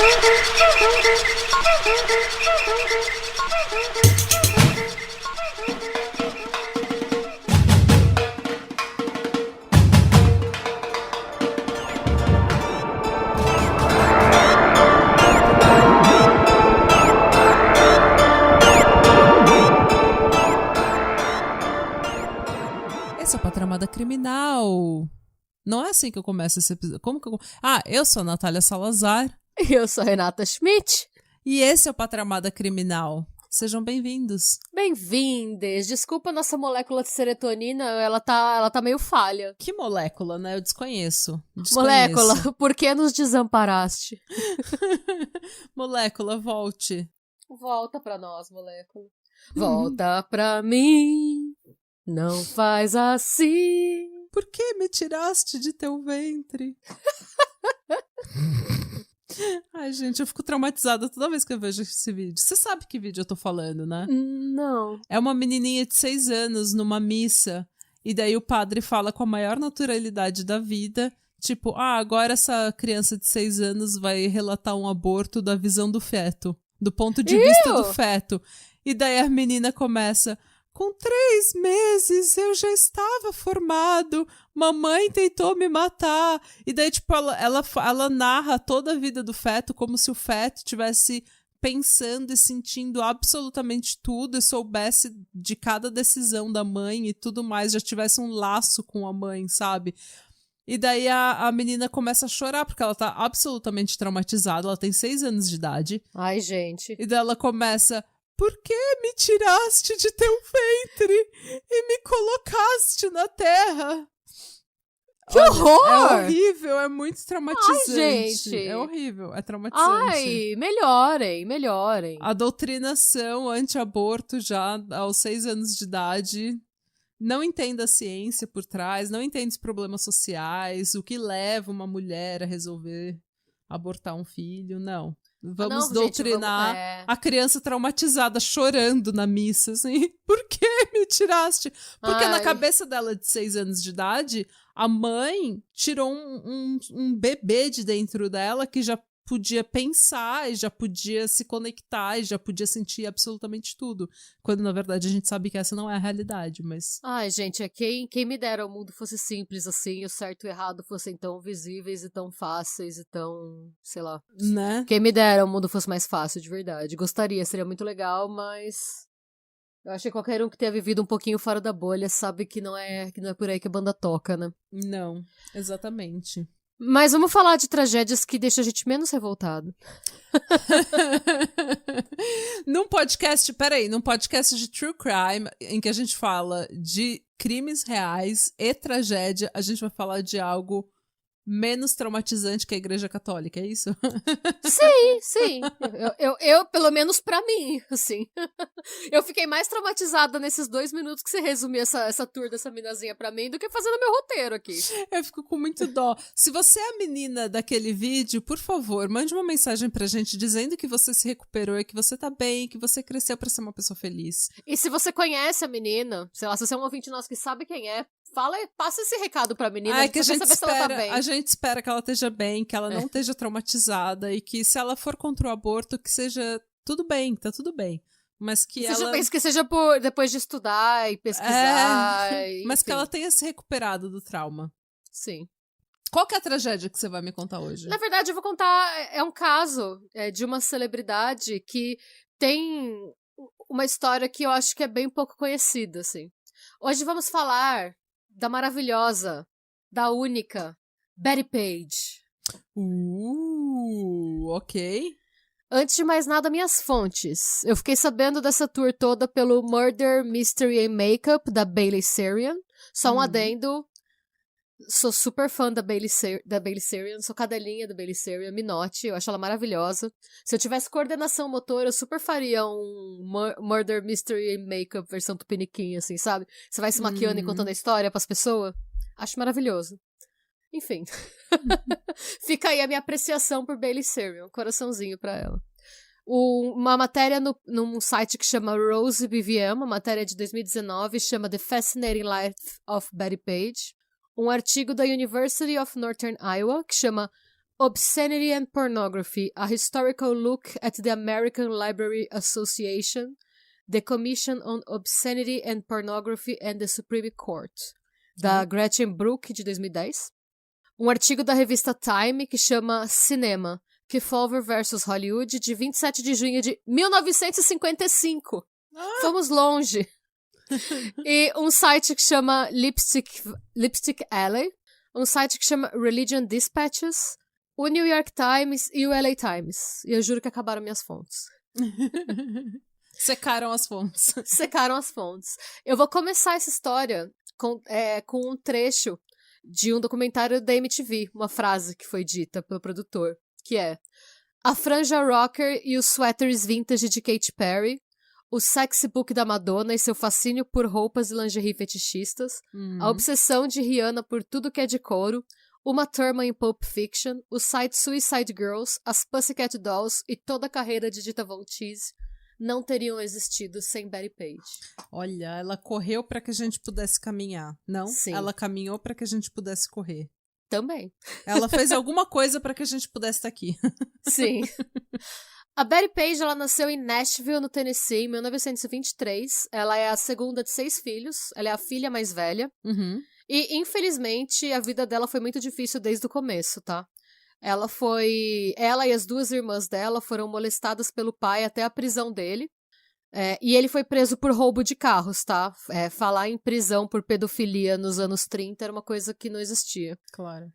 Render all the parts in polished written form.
Esse é o Patramada Criminal. Não é assim que eu começo esse episódio. Como que eu... eu sou a Natália Salazar. E eu sou a Renata Schmidt. E esse é o Patramada Criminal. Sejam bem-vindos. Bem-vindes. Desculpa, nossa molécula de serotonina, ela tá meio falha. Que molécula, né? Eu desconheço. Molécula, por que nos desamparaste? Molécula, volte. Volta pra nós, molécula. Volta pra mim. Não faz assim. Por que me tiraste de teu ventre? Ai, gente, eu fico traumatizada toda vez que eu vejo esse vídeo. Você sabe que vídeo eu tô falando, né? Não. É uma menininha de 6 anos numa missa. E daí o padre fala com a maior naturalidade da vida. Tipo, agora essa criança de 6 anos vai relatar um aborto da visão do feto. Do ponto de vista do feto. E daí a menina começa... Com 3 meses eu já estava formado, mamãe tentou me matar. E daí, tipo, ela narra toda a vida do feto como se o feto tivesse pensando e sentindo absolutamente tudo e soubesse de cada decisão da mãe e tudo mais, já tivesse um laço com a mãe, sabe? E daí a menina começa a chorar porque ela tá absolutamente traumatizada, ela tem 6 anos de idade. Ai, gente. E daí ela começa... Por que me tiraste de teu ventre e me colocaste na terra? Que horror! É horrível, é muito traumatizante. Ai, gente. É horrível, é traumatizante. Ai, melhorem. A doutrinação anti-aborto já aos 6 anos de idade não entende a ciência por trás, não entende os problemas sociais, o que leva uma mulher a resolver abortar um filho, não. Vamos doutrinar a criança traumatizada, chorando na missa, assim. Por que me tiraste? Porque na cabeça dela de 6 anos de idade, a mãe tirou um bebê de dentro dela que já podia pensar, e já podia se conectar, e já podia sentir absolutamente tudo. Quando, na verdade, a gente sabe que essa não é a realidade, mas... Ai, gente, quem me dera o mundo fosse simples assim, e o certo e o errado fossem tão visíveis e tão fáceis e tão, sei lá. Né? Quem me dera o mundo fosse mais fácil, de verdade. Gostaria, seria muito legal, mas... Eu acho que qualquer um que tenha vivido um pouquinho fora da bolha sabe que não é por aí que a banda toca, né? Não, exatamente. Mas vamos falar de tragédias que deixam a gente menos revoltado. Num podcast de True Crime, em que a gente fala de crimes reais e tragédia, a gente vai falar de algo menos traumatizante que a Igreja Católica, é isso? Sim. Eu pelo menos pra mim, assim. Eu fiquei mais traumatizada nesses 2 minutos que você resumiu essa tour dessa minazinha pra mim do que fazendo meu roteiro aqui. Eu fico com muito dó. Se você é a menina daquele vídeo, por favor, mande uma mensagem pra gente dizendo que você se recuperou e que você tá bem, que você cresceu pra ser uma pessoa feliz. E se você conhece a menina, sei lá, se você é um ouvinte nosso que sabe quem é, passa esse recado pra menina. Que a gente espera, se ela tá bem. A gente espera que ela esteja bem, que ela não esteja traumatizada e que se ela for contra o aborto, que seja tudo bem, tá tudo bem. Mas que Que seja por depois de estudar e pesquisar. Mas que ela tenha se recuperado do trauma. Sim. Qual que é a tragédia que você vai me contar hoje? Na verdade, eu vou contar, é um caso de uma celebridade que tem uma história que eu acho que é bem pouco conhecida, assim. Hoje vamos falar da maravilhosa, da única, Betty Page. Ok. Antes de mais nada, minhas fontes. Eu fiquei sabendo dessa tour toda pelo Murder, Mystery and Makeup, da Bailey Sarian. Só um adendo. Sou super fã da Bailey Sarian, sou cadelinha da Bailey Sarian, me note, eu acho ela maravilhosa. Se eu tivesse coordenação motor, eu super faria um Murder, Mystery and Makeup versão tupiniquim, assim, sabe? Você vai se maquiando e contando a história pras pessoas. Acho maravilhoso. Enfim. Fica aí a minha apreciação por Bailey Sarian, coraçãozinho pra ela. Uma matéria num site que chama Rose BVM, uma matéria de 2019, chama The Fascinating Life of Betty Page. Um artigo da University of Northern Iowa, que chama Obscenity and Pornography, A Historical Look at the American Library Association, The Commission on Obscenity and Pornography and the Supreme Court, da Gretchen Brook, de 2010. Um artigo da revista Time que chama Cinema, Kefauver vs. Hollywood, de 27 de junho de 1955. Fomos longe. E um site que chama Lipstick Alley, um site que chama Religion Dispatches, o New York Times e o LA Times. E eu juro que acabaram minhas fontes. Secaram as fontes. Secaram as fontes. Eu vou começar essa história com um trecho de um documentário da MTV, uma frase que foi dita pelo produtor, que é: a franja rocker e os sweaters vintage de Katy Perry, o sexy book da Madonna e seu fascínio por roupas e lingerie fetichistas, a obsessão de Rihanna por tudo que é de couro, Uma Thurman em Pulp Fiction, o site Suicide Girls, as Pussycat Dolls e toda a carreira de Dita Von Teese não teriam existido sem Betty Page. Olha, ela correu para que a gente pudesse caminhar, não? Sim. Ela caminhou para que a gente pudesse correr. Também. Ela fez alguma coisa para que a gente pudesse estar aqui. Sim. A Betty Page, ela nasceu em Nashville, no Tennessee, em 1923. Ela é a segunda de 6 filhos. Ela é a filha mais velha. E, infelizmente, a vida dela foi muito difícil desde o começo, tá? Ela e as 2 irmãs dela foram molestadas pelo pai até a prisão dele. E ele foi preso por roubo de carros, tá? Falar em prisão por pedofilia nos anos 30 era uma coisa que não existia. Claro.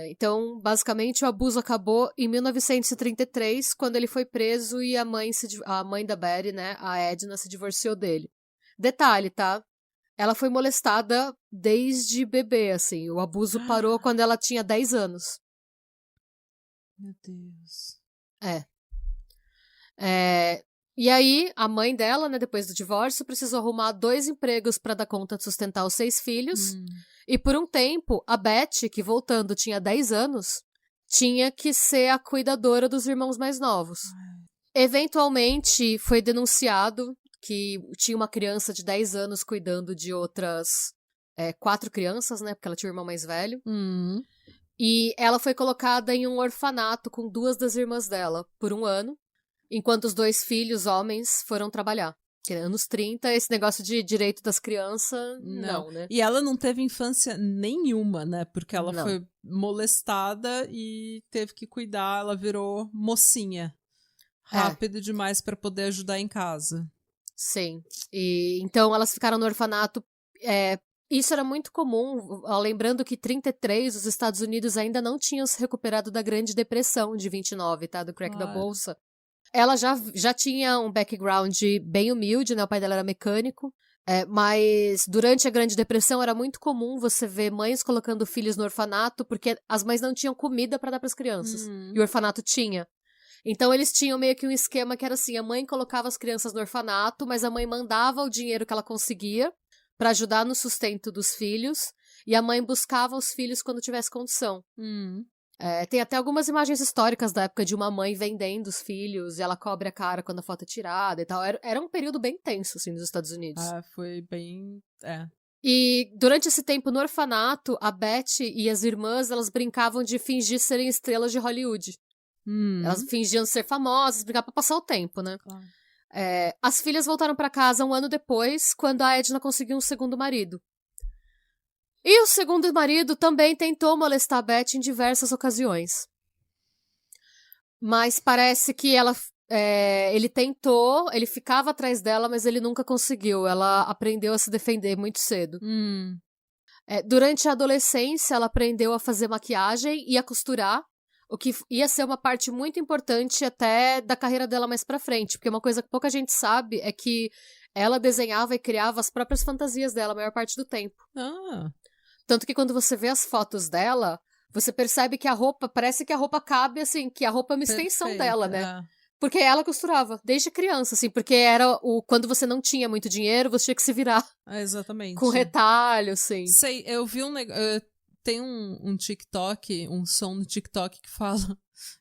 Então, basicamente, o abuso acabou em 1933, quando ele foi preso e a mãe da Betty, né, a Edna, se divorciou dele. Detalhe, tá? Ela foi molestada desde bebê, assim. O abuso parou quando ela tinha 10 anos. Meu Deus. E aí, a mãe dela, né, depois do divórcio, precisou arrumar 2 empregos para dar conta de sustentar os 6 filhos. E por um tempo, a Betty, que voltando tinha 10 anos, tinha que ser a cuidadora dos irmãos mais novos. Eventualmente, foi denunciado que tinha uma criança de 10 anos cuidando de outras 4 crianças, né, porque ela tinha um irmão mais velho. E ela foi colocada em um orfanato com 2 das irmãs dela por 1 ano. Enquanto os 2 filhos, homens, foram trabalhar. Porque anos 30, esse negócio de direito das crianças, não, né? E ela não teve infância nenhuma, né? Porque ela foi molestada e teve que cuidar, ela virou mocinha. Rápido demais para poder ajudar em casa. Sim. E então elas ficaram no orfanato. Isso era muito comum, lembrando que em 33 os Estados Unidos ainda não tinham se recuperado da Grande Depressão de 29, tá? Do crack da bolsa. Ela já tinha um background bem humilde, né? O pai dela era mecânico. Mas durante a Grande Depressão era muito comum você ver mães colocando filhos no orfanato porque as mães não tinham comida para dar para as crianças. E o orfanato tinha. Então eles tinham meio que um esquema que era assim, a mãe colocava as crianças no orfanato, mas a mãe mandava o dinheiro que ela conseguia para ajudar no sustento dos filhos, e a mãe buscava os filhos quando tivesse condição. Tem até algumas imagens históricas da época de uma mãe vendendo os filhos, e ela cobre a cara quando a foto é tirada e tal. Era um período bem tenso, assim, nos Estados Unidos. Foi bem... E durante esse tempo no orfanato, a Betty e as irmãs, elas brincavam de fingir serem estrelas de Hollywood. Elas fingiam ser famosas, brincavam pra passar o tempo, né? Claro. As filhas voltaram pra casa 1 ano depois, quando a Edna conseguiu um segundo marido. E o segundo marido também tentou molestar a Betty em diversas ocasiões. Mas parece que ele tentou, ele ficava atrás dela, mas ele nunca conseguiu. Ela aprendeu a se defender muito cedo. Durante a adolescência, ela aprendeu a fazer maquiagem e a costurar, o que ia ser uma parte muito importante até da carreira dela mais pra frente, porque uma coisa que pouca gente sabe é que ela desenhava e criava as próprias fantasias dela a maior parte do tempo. Tanto que quando você vê as fotos dela, você percebe que a roupa, parece que a roupa cabe, assim, que a roupa é uma extensão dela, né? Porque ela costurava, desde criança, assim, porque era quando você não tinha muito dinheiro, você tinha que se virar. Exatamente. Com retalho, assim. Sei, eu vi um negócio... Tem um TikTok, um som no TikTok que fala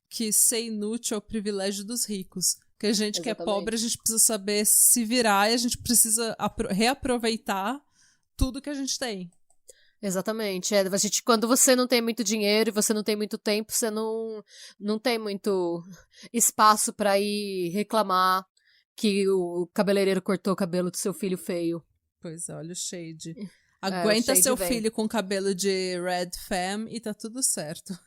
que ser inútil é o privilégio dos ricos. Que a gente que é pobre, a gente precisa saber se virar e a gente precisa reaproveitar tudo que a gente tem. Exatamente. Quando você não tem muito dinheiro e você não tem muito tempo, você não tem muito espaço pra ir reclamar que o cabeleireiro cortou o cabelo do seu filho feio. Pois é, olha o shade. O Aguenta shade seu vem. filho com cabelo de red fam e tá tudo certo.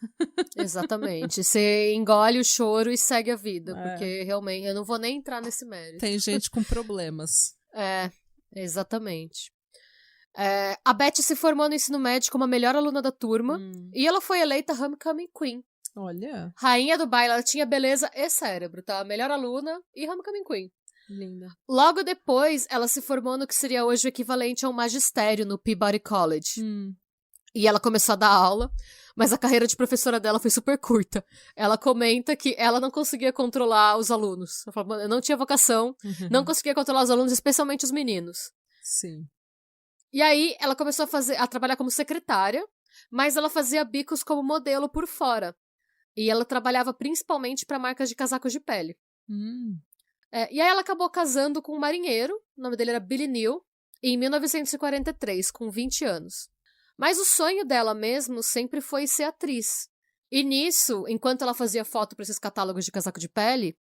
Exatamente. Você engole o choro e segue a vida, É. porque realmente eu não vou nem entrar nesse mérito. Tem gente com problemas. Exatamente. A Beth se formou no ensino médio como a melhor aluna da turma e ela foi eleita Homecoming Queen. Olha, Rainha do baile, ela tinha beleza e cérebro, tá? Melhor aluna e Homecoming Queen. linda. Logo depois, ela se formou no que seria hoje o equivalente a um magistério no Peabody College. E ela começou a dar aula, mas a carreira de professora dela foi super curta. Ela comenta que ela não conseguia controlar os alunos. Ela fala, eu não tinha vocação, não conseguia controlar os alunos, especialmente os meninos. Sim. E aí, ela começou a trabalhar como secretária, mas ela fazia bicos como modelo por fora. E ela trabalhava principalmente para marcas de casacos de pele. E aí ela acabou casando com um marinheiro, o nome dele era Billy Neal, em 1943, com 20 anos. Mas o sonho dela mesmo sempre foi ser atriz. E nisso, enquanto ela fazia foto para esses catálogos de casaco de pele,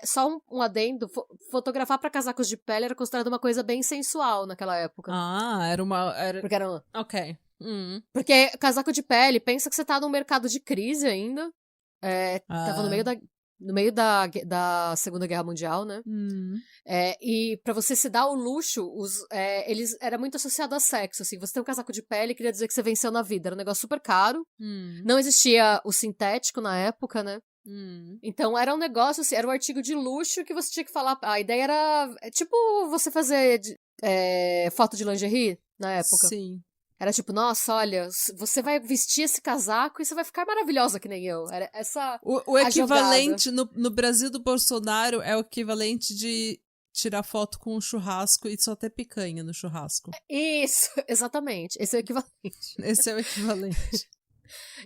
só um adendo, fotografar para casacos de pele era considerado uma coisa bem sensual naquela época. Porque era uma... Ok. Porque casaco de pele, pensa que você tá num mercado de crise ainda. Tava no meio da Segunda Guerra Mundial, né? E pra você se dar o luxo, eles era muito associado a sexo, assim. Você tem um casaco de pele, queria dizer que você venceu na vida. Era um negócio super caro. Não existia o sintético na época, né? Então era um negócio, assim, era um artigo de luxo que você tinha que falar. A ideia era tipo você fazer foto de lingerie na época. Sim. Era tipo, nossa, olha, você vai vestir esse casaco e você vai ficar maravilhosa que nem eu. Era essa O equivalente no Brasil do Bolsonaro é o equivalente de tirar foto com um churrasco e só ter picanha no churrasco. Isso, exatamente. Esse é o equivalente. Esse é o equivalente.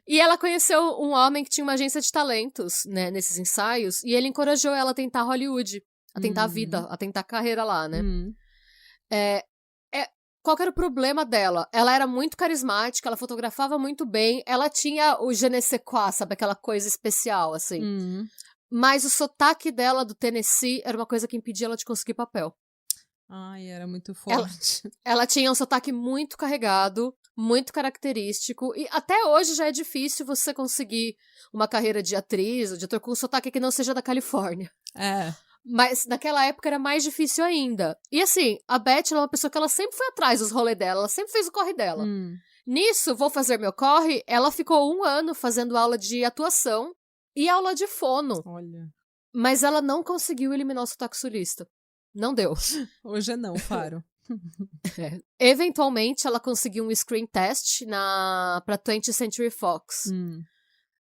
E ela conheceu um homem que tinha uma agência de talentos, né, nesses ensaios, e ele encorajou ela a tentar Hollywood, a tentar a vida, a tentar a carreira lá, né? Qual que era o problema dela? Ela era muito carismática, ela fotografava muito bem, ela tinha o je ne sais quoi, sabe? Aquela coisa especial, assim. Mas o sotaque dela do Tennessee era uma coisa que impedia ela de conseguir papel. Ai, era muito forte. Ela tinha um sotaque muito carregado, muito característico, e até hoje já é difícil você conseguir uma carreira de atriz ou de ator com um sotaque que não seja da Califórnia. Mas naquela época era mais difícil ainda. E assim, a Beth ela é uma pessoa que ela sempre foi atrás dos rolês dela, ela sempre fez o corre dela. Nisso, vou fazer meu corre, ela ficou 1 ano fazendo aula de atuação e aula de fono. Olha. Mas ela não conseguiu eliminar o sotaque sulista. Não deu. Hoje não, Faro. Eventualmente, ela conseguiu um screen test pra 20th Century Fox.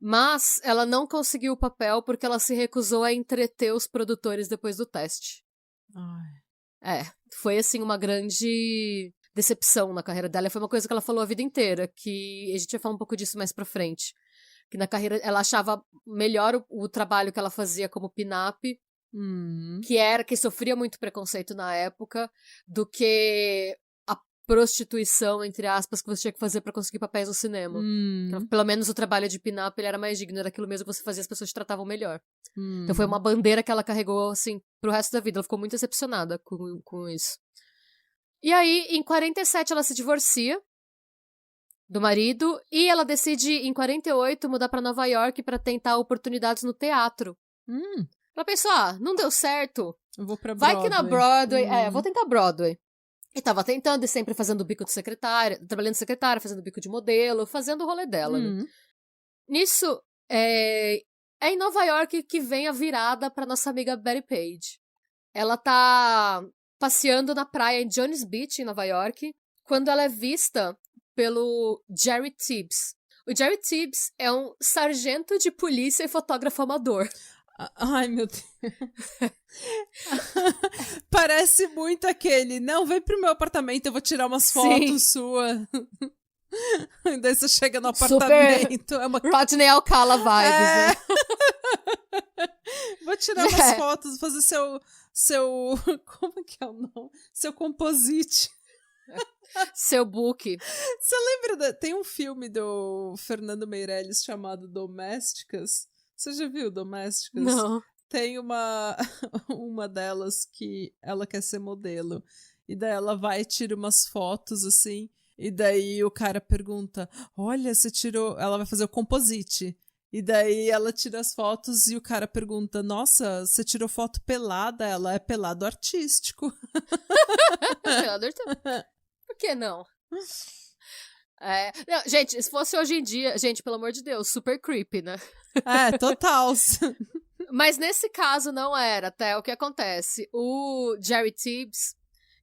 Mas ela não conseguiu o papel porque ela se recusou a entreter os produtores depois do teste. Foi assim uma grande decepção na carreira dela. Foi uma coisa que ela falou a vida inteira, que a gente vai falar um pouco disso mais pra frente. Que na carreira ela achava melhor o trabalho que ela fazia como pin-up, que sofria muito preconceito na época, do que prostituição, entre aspas, que você tinha que fazer pra conseguir papéis no cinema. Então, pelo menos o trabalho de pin-up ele era mais digno, era aquilo mesmo que você fazia, as pessoas te tratavam melhor. Então foi uma bandeira que ela carregou, assim, pro resto da vida. Ela ficou muito decepcionada com isso. E aí, em 47, ela se divorcia do marido e ela decide, em 48, mudar pra Nova York pra tentar oportunidades no teatro. Ela pensou, não deu certo. Eu vou pra Vai Broadway. que na Broadway, vou tentar Broadway. E tava tentando e sempre fazendo bico de secretária, trabalhando de secretária, fazendo bico de modelo, fazendo o rolê dela, né? Nisso, é em Nova York que vem a virada pra nossa amiga Betty Page. Ela tá passeando na praia em Jones Beach, em Nova York, quando ela é vista pelo Jerry Tibbs. O Jerry Tibbs é um sargento de polícia e fotógrafo amador. Ai, meu Deus. Parece muito aquele. Não, vem pro meu apartamento, eu vou tirar umas fotos suas. Daí você chega no apartamento. Super Rodney Alcala vibes, né? Vou tirar umas fotos, fazer seu. Como que é o nome? Seu composite. Seu book. Você lembra tem um filme do Fernando Meirelles chamado Domésticas? Você já viu Domésticas? Não. Tem uma delas que ela quer ser modelo. E daí ela vai e tira umas fotos, assim. E daí o cara pergunta, olha, você tirou... Ela vai fazer o composite. E daí ela tira as fotos e o cara pergunta, nossa, você tirou foto pelada? Ela é pelado artístico. Pelado artístico. Por que não? Não, gente, se fosse hoje em dia... Gente, pelo amor de Deus, super creepy, né? Total. Mas nesse caso não era, até o que acontece. O Jerry Tibbs,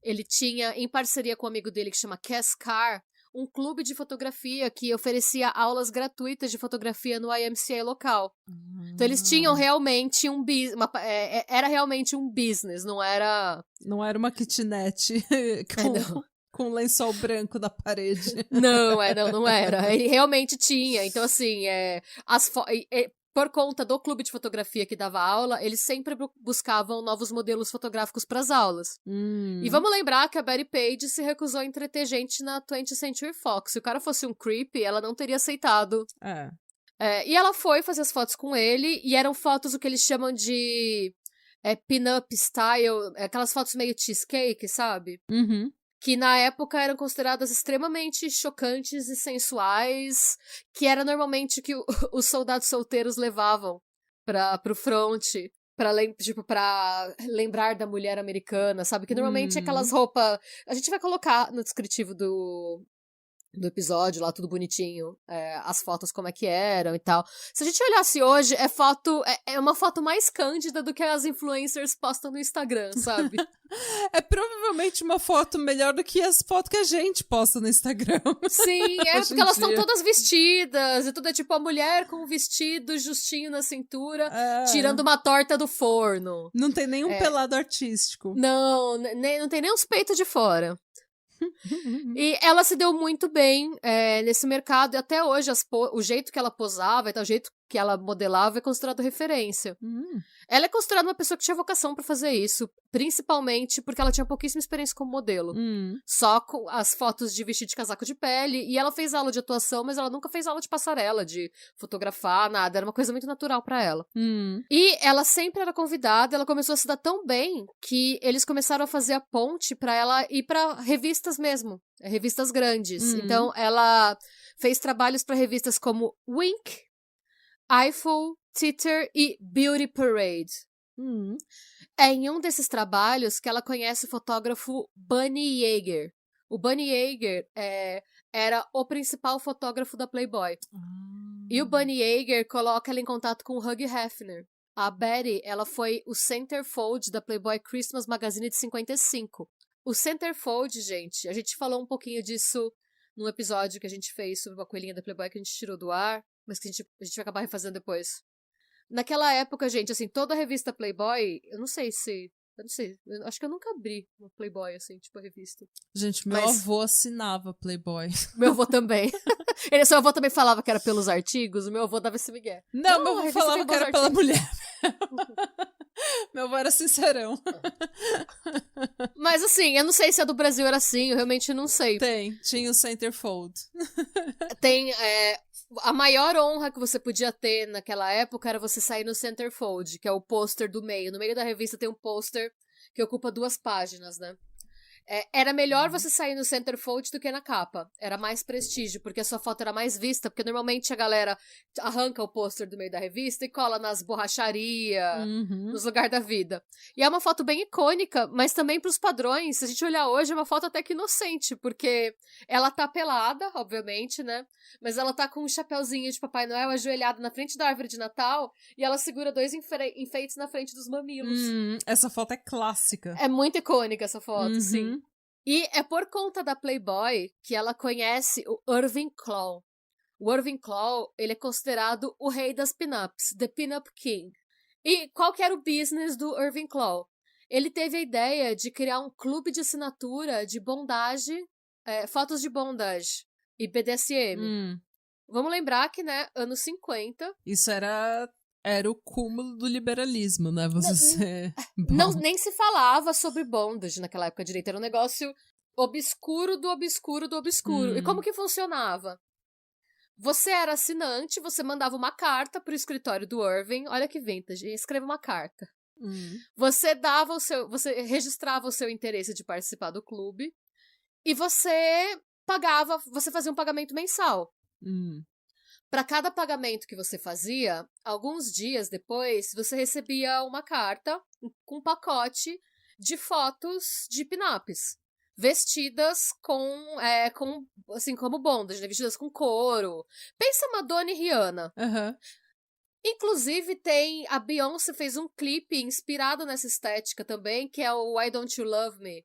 ele tinha, em parceria com um amigo dele que chama Cass Carr, um clube de fotografia que oferecia aulas gratuitas de fotografia no YMCA local. Então eles tinham realmente era realmente um business, não era... Não era uma kitnet com um lençol branco na parede. Não era. Ele realmente tinha. Então, assim, por conta do clube de fotografia que dava aula, eles sempre buscavam novos modelos fotográficos para as aulas. E vamos lembrar que a Betty Page se recusou a entreter gente na 20th Century Fox. Se o cara fosse um creepy, ela não teria aceitado. E ela foi fazer as fotos com ele, e eram fotos o que eles chamam de pin-up style, aquelas fotos meio cheesecake, sabe? Que na época eram consideradas extremamente chocantes e sensuais, que era normalmente o que os soldados solteiros levavam pro front, pra lembrar da mulher americana, sabe? Que normalmente aquelas roupas... A gente vai colocar no descritivo do episódio lá, tudo bonitinho, as fotos como é que eram e tal. Se a gente olhasse hoje, é uma foto mais cândida do que as influencers postam no Instagram, sabe? É provavelmente uma foto melhor do que as fotos que a gente posta no Instagram. Sim, porque elas estão todas vestidas, e tudo é tipo a mulher com um vestido justinho na cintura, tirando uma torta do forno. Não tem nenhum pelado artístico. Não tem nem os peitos de fora. E ela se deu muito bem nesse mercado, e até hoje o jeito que ela posava, o jeito que ela modelava é considerado referência. Ela é considerada uma pessoa que tinha vocação pra fazer isso, principalmente porque ela tinha pouquíssima experiência como modelo. Só com as fotos de vestido de casaco de pele, e ela fez aula de atuação, mas ela nunca fez aula de passarela, de fotografar, nada, era uma coisa muito natural pra ela. E ela sempre era convidada, ela começou a se dar tão bem que eles começaram a fazer a ponte pra ela ir pra revistas mesmo, revistas grandes. Então ela fez trabalhos pra revistas como Wink, Eiffel, Titter e Beauty Parade. É em um desses trabalhos que ela conhece o fotógrafo Bunny Yeager. O Bunny Yeager era o principal fotógrafo da Playboy. E o Bunny Yeager coloca ela em contato com o Hugh Hefner. A Betty, ela foi o centerfold da Playboy Christmas Magazine de 55. O centerfold, gente, a gente falou um pouquinho disso num episódio que a gente fez sobre uma coelhinha da Playboy que a gente tirou do ar, mas que a gente vai acabar refazendo depois. Naquela época, gente, assim, toda a revista Playboy, eu acho que eu nunca abri uma Playboy, assim, tipo, a revista. Gente, meu avô assinava Playboy. Meu avô também. Seu avô também falava que era pelos artigos, o meu avô dava esse migué. Não, meu avô falava que era pela mulher. Meu avô era sincerão. Mas assim, eu não sei se a do Brasil era assim, eu realmente não sei. Tinha o centerfold. Tem, a maior honra que você podia ter naquela época era você sair no centerfold, que é o pôster do meio. No meio da revista tem um pôster que ocupa 2 páginas, né? Era melhor você sair no centerfold do que na capa. Era mais prestígio, porque a sua foto era mais vista, porque normalmente a galera arranca o pôster do meio da revista e cola nas borracharias, nos lugares da vida. E é uma foto bem icônica, mas também pros padrões, se a gente olhar hoje, é uma foto até que inocente, porque ela tá pelada, obviamente, né? Mas ela tá com um chapeuzinho de Papai Noel ajoelhada na frente da árvore de Natal, e ela segura 2 enfeites na frente dos mamilos. Essa foto é clássica. É muito icônica essa foto, sim. E é por conta da Playboy que ela conhece o Irving Klaw. O Irving Klaw, ele é considerado o rei das pin-ups, the pin-up king. E qual que era o business do Irving Klaw? Ele teve a ideia de criar um clube de assinatura de bondage, fotos de bondage e BDSM. Vamos lembrar que, né, anos 50... Isso era o cúmulo do liberalismo, né? Nem se falava sobre bondage naquela época direito. Era um negócio obscuro do obscuro do obscuro. E como que funcionava? Você era assinante, você mandava uma carta pro escritório do Irving. Olha que vintage, escreva uma carta. Você você registrava o seu interesse de participar do clube e você fazia um pagamento mensal. Para cada pagamento que você fazia, alguns dias depois, você recebia uma carta com um pacote de fotos de pin-ups. Vestidas assim, como bondage, né? Vestidas com couro. Pensa Madonna e Rihanna. Inclusive, a Beyoncé fez um clipe inspirado nessa estética também, que é o Why Don't You Love Me?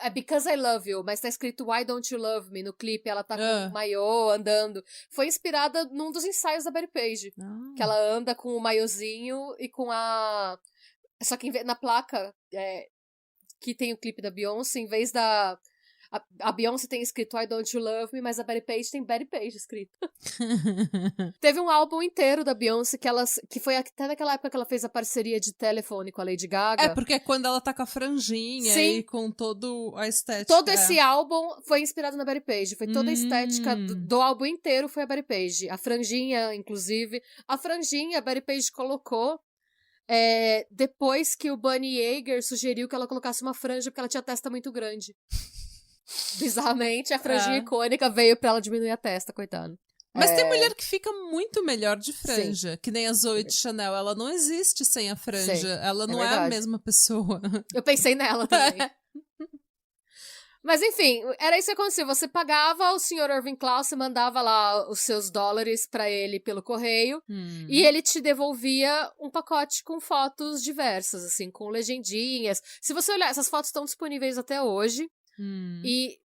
É Because I Love You, mas tá escrito Why Don't You Love Me no clipe. Ela tá com um maiô andando. Foi inspirada num dos ensaios da Betty Page. Que ela anda com o maiôzinho e com a... Só que na placa... que tem o clipe da Beyoncé, em vez da... A Beyoncé tem escrito Why Don't You Love Me, mas a Betty Page tem Betty Page escrito. Teve um álbum inteiro da Beyoncé que foi até naquela época que ela fez a parceria de telefone com a Lady Gaga. Porque é quando ela tá com a franjinha. Sim. E com toda a estética. Todo esse álbum foi inspirado na Betty Page. Foi toda a estética do álbum inteiro foi a Betty Page. A franjinha, inclusive. A franjinha a Betty Page colocou depois que o Bunny Yeager sugeriu que ela colocasse uma franja porque ela tinha a testa muito grande. Bizarramente, a franjinha icônica veio pra ela diminuir a testa, coitada. Mas tem mulher que fica muito melhor de franja. Sim. Que nem a Zoe de Chanel. Ela não existe sem a franja. Sim, ela não é a mesma pessoa. Eu pensei nela também. Mas enfim, era isso que acontecia. Você pagava o Sr. Irving Klaus, você mandava lá os seus dólares pra ele pelo correio. E ele te devolvia um pacote com fotos diversas, assim, com legendinhas. Se você olhar, essas fotos estão disponíveis até hoje.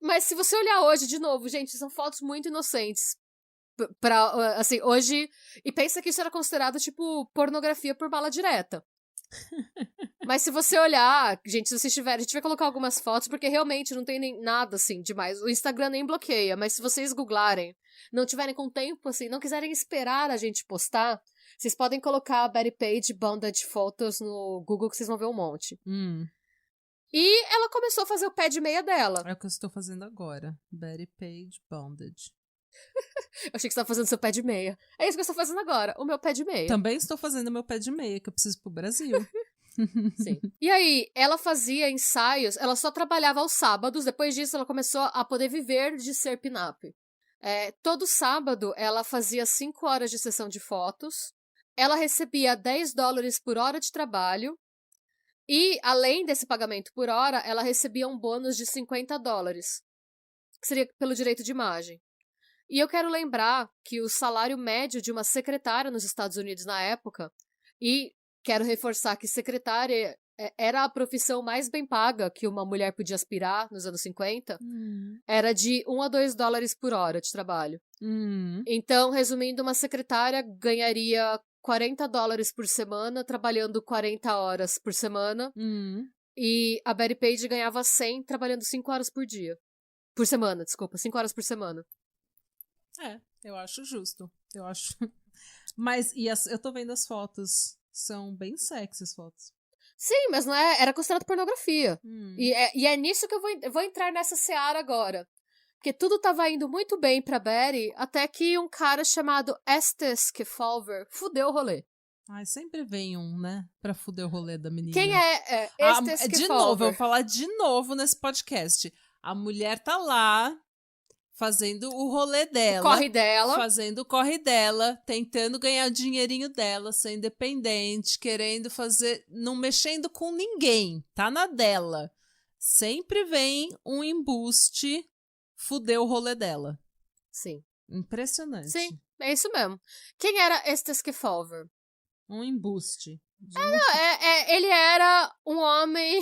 Mas se você olhar hoje, de novo, gente, são fotos muito inocentes. Assim, hoje... E pensa que isso era considerado, tipo, pornografia por bala direta. Mas se você olhar, gente, se vocês tiverem... A gente vai colocar algumas fotos, porque realmente não tem nem nada, assim, demais. O Instagram nem bloqueia, mas se vocês googlarem, não tiverem com tempo, assim, não quiserem esperar a gente postar, vocês podem colocar a Betty Page Bondage Photos no Google, que vocês vão ver um monte. E ela começou a fazer o pé de meia dela. É o que eu estou fazendo agora. Betty Page Bondage. Eu achei que você estava fazendo seu pé de meia. É isso que eu estou fazendo agora, o meu pé de meia. Também estou fazendo o meu pé de meia, que eu preciso ir pro Brasil. Sim. E aí, ela fazia ensaios, ela só trabalhava aos sábados, depois disso ela começou a poder viver de ser pin-up. Todo sábado ela fazia 5 horas de sessão de fotos, ela recebia $10 por hora de trabalho, e, além desse pagamento por hora, ela recebia um bônus de $50, que seria pelo direito de imagem. E eu quero lembrar que o salário médio de uma secretária nos Estados Unidos na época, e quero reforçar que secretária era a profissão mais bem paga que uma mulher podia aspirar nos anos 50, era de $1 a $2 por hora de trabalho. Então, resumindo, uma secretária ganharia $40 por semana, trabalhando 40 horas por semana. E a Betty Page ganhava 100, trabalhando 5 horas por dia. Por semana, desculpa, 5 horas por semana. Eu acho justo. Eu acho. Mas, eu tô vendo as fotos. São bem sexy as fotos. Sim, mas não era considerado pornografia. E é nisso que eu vou entrar nessa seara agora. Porque tudo tava indo muito bem pra Betty, até que um cara chamado Estes Kefauver fudeu o rolê. Ai, sempre vem um, né? Pra fuder o rolê da menina. Quem é Estes Kefauver? De novo, eu vou falar de novo nesse podcast. A mulher tá lá, fazendo o rolê dela. Corre dela. Fazendo o corre dela, tentando ganhar o dinheirinho dela, ser independente, querendo fazer... Não mexendo com ninguém, tá na dela. Sempre vem um embuste fuder o rolê dela. Sim. Impressionante. Sim, é isso mesmo. Quem era Estes Kefauver? Um embuste. Ele era um homem,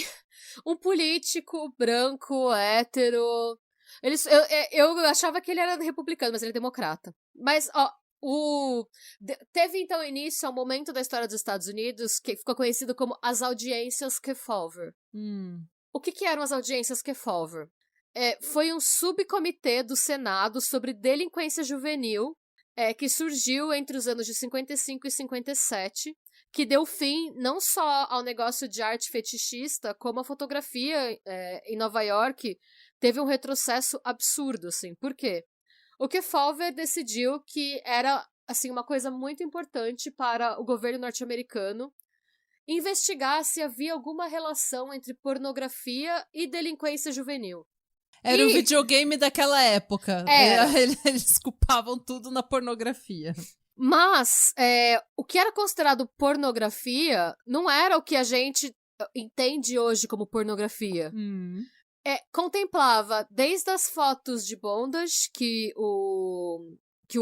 um político branco, hétero. Eu achava que ele era republicano, mas ele é democrata. Mas, teve então início ao momento da história dos Estados Unidos que ficou conhecido como as audiências Kefauver. O que eram as audiências Kefauver? Foi um subcomitê do Senado sobre delinquência juvenil que surgiu entre os anos de 55 e 57, que deu fim não só ao negócio de arte fetichista, como a fotografia em Nova York teve um retrocesso absurdo, assim. Por quê? O Kefauver decidiu que era, assim, uma coisa muito importante para o governo norte-americano investigar se havia alguma relação entre pornografia e delinquência juvenil. Era o videogame daquela época. Era. Eles culpavam tudo na pornografia. Mas o que era considerado pornografia não era o que a gente entende hoje como pornografia. Contemplava desde as fotos de bondage que o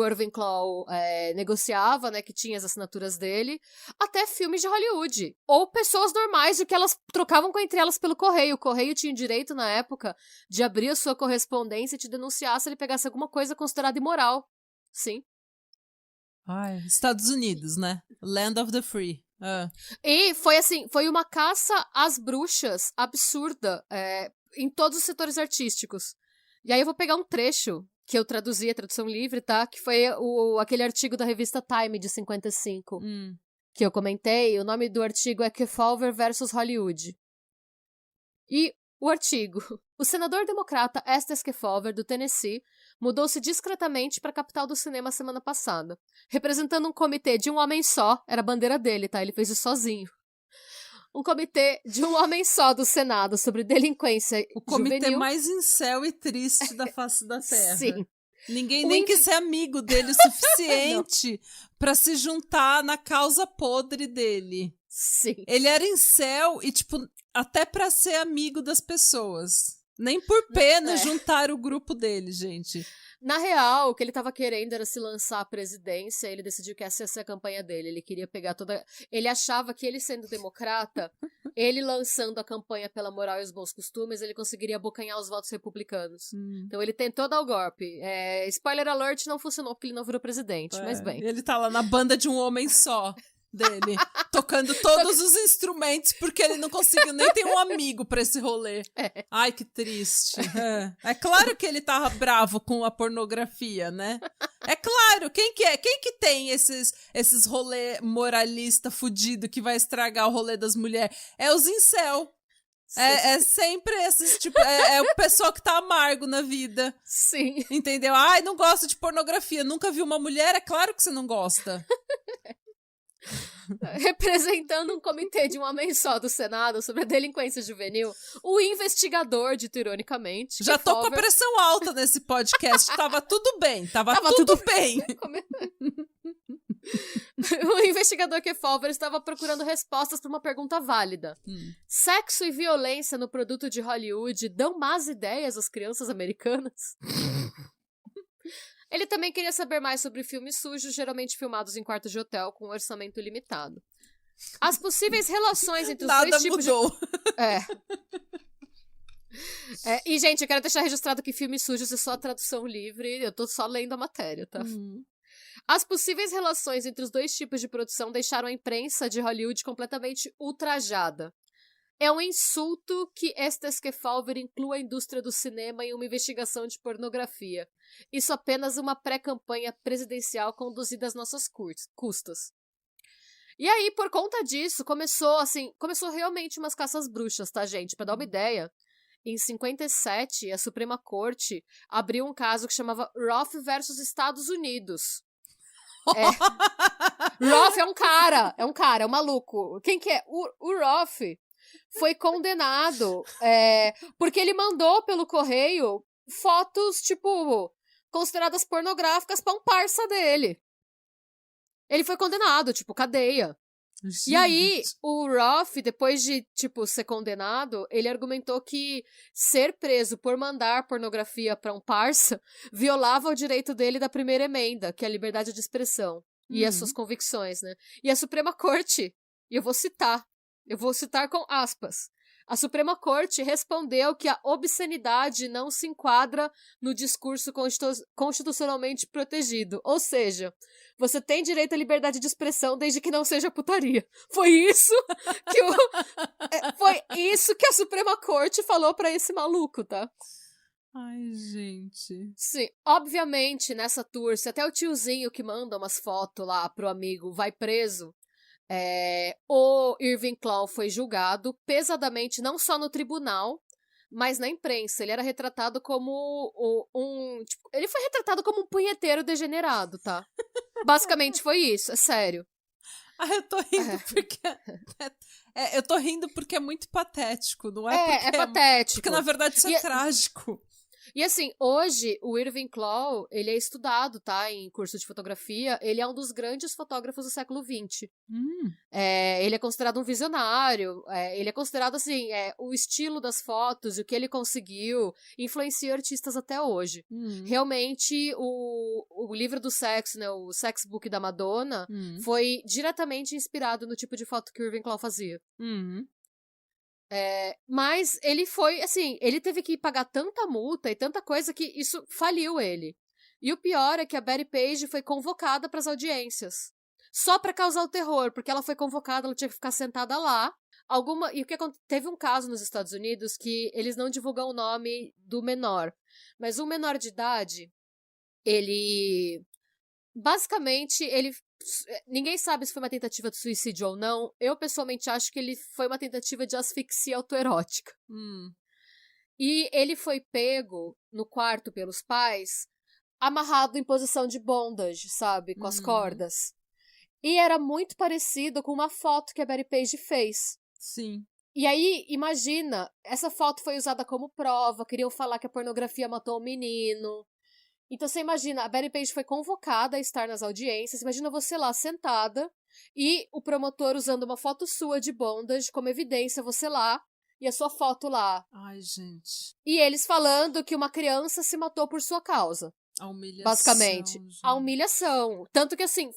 Irving Klaw negociava, né, que tinha as assinaturas dele, até filmes de Hollywood. Ou pessoas normais, o que elas trocavam entre elas pelo correio. O correio tinha o direito, na época, de abrir a sua correspondência e te denunciar se ele pegasse alguma coisa considerada imoral. Sim. Ai, Estados Unidos, né? Land of the Free. E foi assim, foi uma caça às bruxas absurda em todos os setores artísticos. E aí eu vou pegar um trecho que eu traduzi, a tradução livre, tá? Que foi aquele artigo da revista Time de 55, que eu comentei. O nome do artigo é Kefauver versus Hollywood. E o artigo: o senador democrata Estes Kefauver, do Tennessee, mudou-se discretamente para a capital do cinema semana passada, representando um comitê de um homem só. Era a bandeira dele, tá? Ele fez isso sozinho. Um comitê de um homem só do Senado sobre delinquência juvenil. O comitê mais incel e triste da face da Terra. Sim. Ninguém nem quis ser amigo dele o suficiente pra se juntar na causa podre dele. Sim. Ele era incel e, tipo, até pra ser amigo das pessoas. Nem por pena juntaram o grupo dele, gente. Na real, o que ele tava querendo era se lançar à presidência, ele decidiu que essa ia ser a campanha dele. Ele queria pegar toda... Ele achava que ele sendo democrata, ele lançando a campanha pela moral e os bons costumes, ele conseguiria abocanhar os votos republicanos. Então ele tentou dar o golpe. Spoiler alert, não funcionou porque ele não virou presidente, mas bem. Ele tá lá na banda de um homem só dele, tocando todos os instrumentos, porque ele não conseguiu nem ter um amigo pra esse rolê. Ai, que triste. É claro que ele tava bravo com a pornografia, né? É claro, quem que tem esses rolê moralista fudido que vai estragar o rolê das mulheres? É os incel. É sempre esses, tipo, é o pessoal que tá amargo na vida. Sim. Entendeu? Ai, não gosto de pornografia, nunca vi uma mulher, é claro que você não gosta. Representando um comitê de um homem só do Senado sobre a delinquência juvenil, o investigador, dito ironicamente... Já tô com a pressão alta nesse podcast, tava tudo bem, tava tudo bem. O investigador Kefauver estava procurando respostas para uma pergunta válida. Sexo e violência no produto de Hollywood dão más ideias às crianças americanas? Ele também queria saber mais sobre filmes sujos, geralmente filmados em quartos de hotel com um orçamento limitado. As possíveis relações entre os dois tipos mudou. E, gente, eu quero deixar registrado que filmes sujos é só a tradução livre, eu tô só lendo a matéria, tá? As possíveis relações entre os dois tipos de produção deixaram a imprensa de Hollywood completamente ultrajada. É um insulto que Estes Kefauver inclua a indústria do cinema em uma investigação de pornografia. Isso apenas uma pré-campanha presidencial conduzida às nossas custas. E aí, por conta disso, começou realmente umas caças bruxas, tá, gente? Pra dar uma ideia, em 57, a Suprema Corte abriu um caso que chamava Roth versus Estados Unidos. Roth é um maluco. Quem que é? O Roth foi condenado porque ele mandou pelo correio fotos, tipo, consideradas pornográficas pra um parça dele. Ele foi condenado, tipo, cadeia. Gente. E aí, o Roth, depois de, tipo, ser condenado, ele argumentou que ser preso por mandar pornografia pra um parça violava o direito dele da primeira emenda, que é a liberdade de expressão, e as suas convicções, né? E a Suprema Corte, e eu vou citar com aspas, a Suprema Corte respondeu que a obscenidade não se enquadra no discurso constitucionalmente protegido. Ou seja, você tem direito à liberdade de expressão desde que não seja putaria. Foi isso que a Suprema Corte falou pra esse maluco, tá? Ai, gente. Sim, obviamente, nessa tour, se até o tiozinho que manda umas fotos lá pro amigo vai preso, O Irving Klaw foi julgado pesadamente, não só no tribunal, mas na imprensa. Ele era retratado como ele foi retratado como um punheteiro degenerado, tá? Basicamente foi isso, é sério. Eu tô rindo porque... eu tô rindo porque é muito patético, não é? Porque É patético. Porque, na verdade, isso é trágico. E assim, hoje, o Irving Klaw, ele é estudado, tá, em curso de fotografia. Ele é um dos grandes fotógrafos do século XX. Ele é considerado um visionário. Ele é considerado, assim, o estilo das fotos, o que ele conseguiu, influencia artistas até hoje. Realmente, o livro do sexo, né, o Sex Book da Madonna, foi diretamente inspirado no tipo de foto que o Irving Klaw fazia. Mas ele foi, assim, ele teve que pagar tanta multa e tanta coisa que isso faliu ele. E o pior é que a Betty Page foi convocada para as audiências. Só para causar o terror, porque ela foi convocada, ela tinha que ficar sentada lá. E o que teve um caso nos Estados Unidos que eles não divulgam o nome do menor. Mas um menor de idade, ele... Basicamente, ninguém sabe se foi uma tentativa de suicídio ou não. Eu, pessoalmente, acho que ele foi uma tentativa de asfixia autoerótica. E ele foi pego no quarto pelos pais, amarrado em posição de bondage, sabe? Com as cordas. E era muito parecido com uma foto que a Betty Page fez. Sim. E aí, imagina, essa foto foi usada como prova, queriam falar que a pornografia matou o menino. Então você imagina, a Betty Page foi convocada a estar nas audiências, imagina você lá sentada e o promotor usando uma foto sua de bondage como evidência, você lá e a sua foto lá. Ai, gente. E eles falando que uma criança se matou por sua causa. A humilhação. Basicamente, gente. a humilhação. Tanto que assim,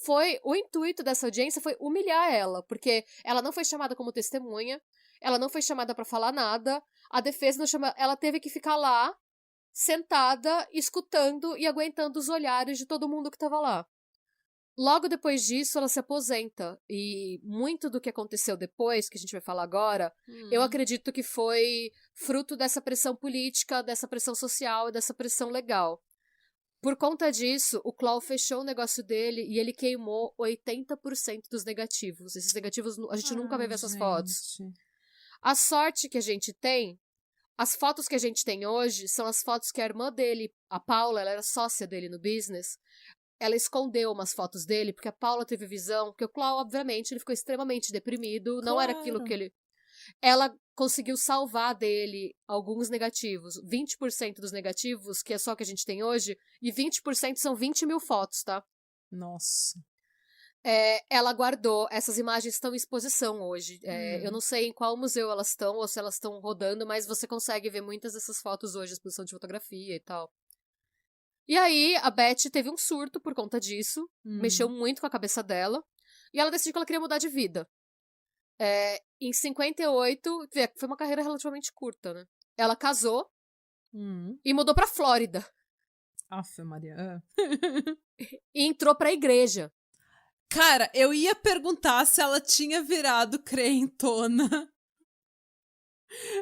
o intuito dessa audiência foi humilhar ela, porque ela não foi chamada como testemunha, ela não foi chamada pra falar nada, a defesa não chamou, ela teve que ficar lá sentada, escutando e aguentando os olhares de todo mundo que tava lá. Logo depois disso, ela se aposenta. E muito do que aconteceu depois, que a gente vai falar agora, eu acredito que foi fruto dessa pressão política, dessa pressão social e dessa pressão legal. Por conta disso, o Klaw fechou o negócio dele e ele queimou 80% dos negativos. Esses negativos, a gente nunca vai ver essas fotos. A sorte que a gente tem... As fotos que a gente tem hoje são as fotos que a irmã dele, a Paula, ela era sócia dele no business, ela escondeu umas fotos dele, porque a Paula teve visão, porque o Klaw, obviamente, ele ficou extremamente deprimido, não era aquilo que ele... Ela conseguiu salvar dele alguns negativos, 20% dos negativos, que é só o que a gente tem hoje, e 20% são 20 mil fotos, tá? Nossa. Ela guardou, essas imagens estão em exposição hoje. Eu não sei em qual museu elas estão, ou se elas estão rodando, mas você consegue ver muitas dessas fotos hoje, exposição de fotografia e tal. E aí, a Betty teve um surto por conta disso, mexeu muito com a cabeça dela, e ela decidiu que ela queria mudar de vida. Em 58, foi uma carreira relativamente curta, né? Ela casou e mudou pra Flórida. Aff, Maria. E entrou pra igreja. Cara, eu ia perguntar se ela tinha virado crentona.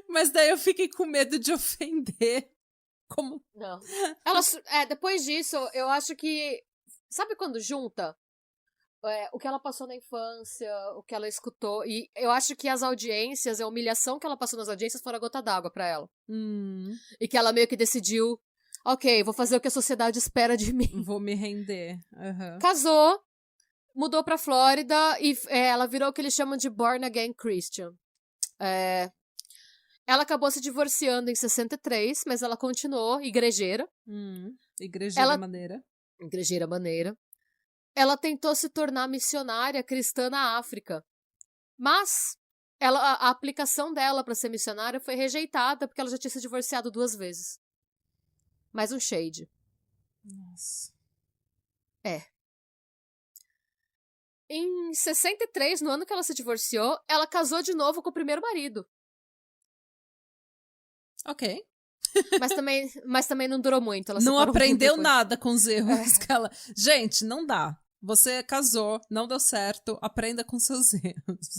Mas daí eu fiquei com medo de ofender. Como? Não. Depois disso, eu acho que... Sabe quando junta o que ela passou na infância, o que ela escutou? E eu acho que as audiências, a humilhação que ela passou nas audiências foram a gota d'água pra ela. E que ela meio que decidiu, ok, vou fazer o que a sociedade espera de mim. Vou me render. Casou. Mudou pra Flórida e ela virou o que eles chamam de Born Again Christian. Ela acabou se divorciando em 63, mas ela continuou igrejeira. Igrejeira maneira. Igrejeira maneira. Ela tentou se tornar missionária cristã na África. Mas a aplicação dela pra ser missionária foi rejeitada porque ela já tinha se divorciado 2 vezes. Mais um shade. Nossa. Em 63, no ano que ela se divorciou, ela casou de novo com o primeiro marido. Ok. Mas também não durou muito. Ela não aprendeu nada com os erros que ela... Gente, não dá. Você casou, não deu certo, aprenda com seus erros.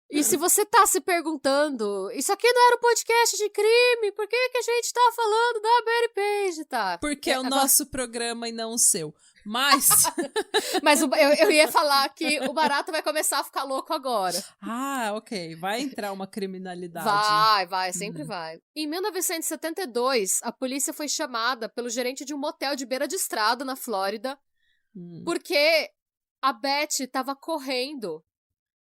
E se você tá se perguntando, isso aqui não era um podcast de crime, por que a gente tá falando da Betty Page, tá? Porque é o nosso programa e não o seu. Mas... Mas eu ia falar que o barato vai começar a ficar louco agora. Ah, ok. Vai entrar uma criminalidade. Vai, sempre vai. Em 1972, a polícia foi chamada pelo gerente de um motel de beira de estrada na Flórida, porque a Beth estava correndo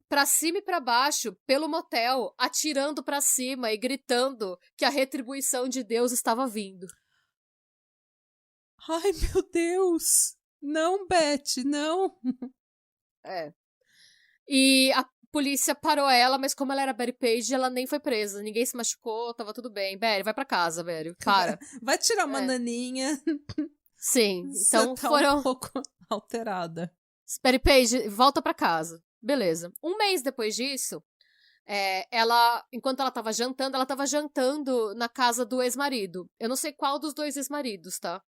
pra cima e pra baixo pelo motel, atirando pra cima e gritando que a retribuição de Deus estava vindo. Ai, meu Deus! Não, Beth, não! É. E a polícia parou ela, mas como ela era Betty Page, ela nem foi presa. Ninguém se machucou, tava tudo bem. Betty, vai pra casa, velho. Para. Vai tirar uma naninha. Sim, Você então tá foram... um pouco alterada. Betty Page, volta pra casa. Beleza. Um mês depois disso, enquanto ela tava jantando na casa do ex-marido. Eu não sei qual dos dois ex-maridos, tá?